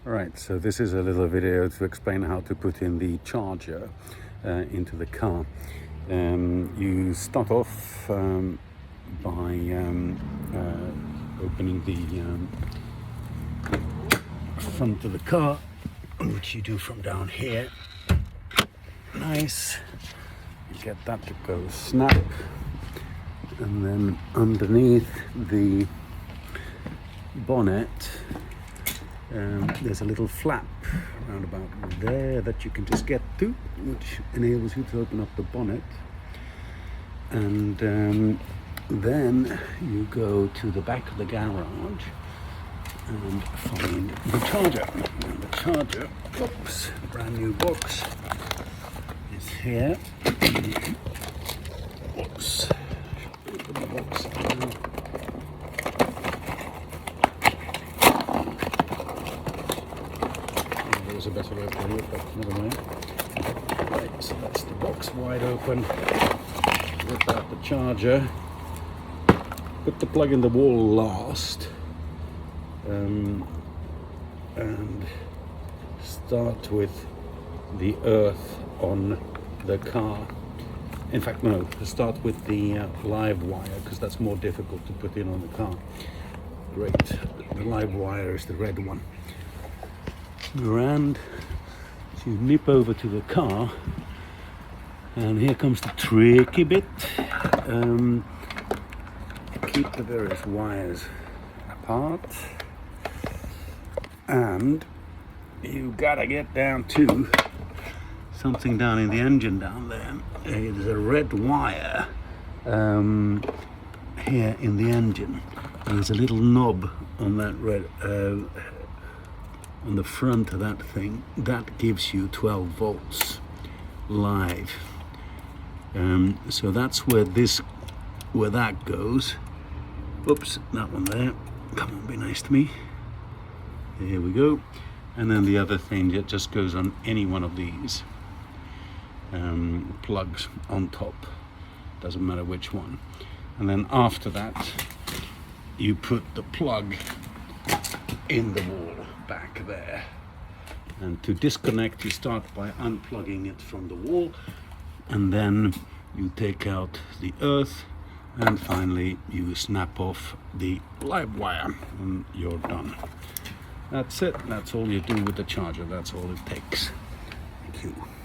Right, so this is a little video to explain how to put in the charger into the car. You start off by opening the front of the car, which you do from down here. Nice. You get that to go snap, and then underneath the bonnet there's a little flap around about there that you can just get to, which enables you to open up the bonnet, and then you go to the back of the garage and find the charger. And the charger, oops, brand new box is here. Oops, open the box now. A better way to do it, but never mind. Right, so that's the box wide open. Rip out the charger. Put the plug in the wall last, and start with the earth on the car. In fact, no, start with the live wire, because that's more difficult to put in on the car. Great, the live wire is the red one. And you nip over to the car, and here comes the tricky bit. Keep the various wires apart, and you gotta get down to something down in the engine down there. There's a red wire here in the engine, and there's a little knob on that red on the front of that thing that gives you 12 volts live. So that's where that goes. Oops, that one there. Come on, be nice to me. Here we go. And then the other thing that just goes on any one of these plugs on top. Doesn't matter which one. And then after that, you put the plug in the wall back there, and to disconnect you start by unplugging it from the wall, and then you take out the earth, and finally you snap off the live wire, and you're done. That's it. That's all you do with the charger. That's all it takes. Thank you.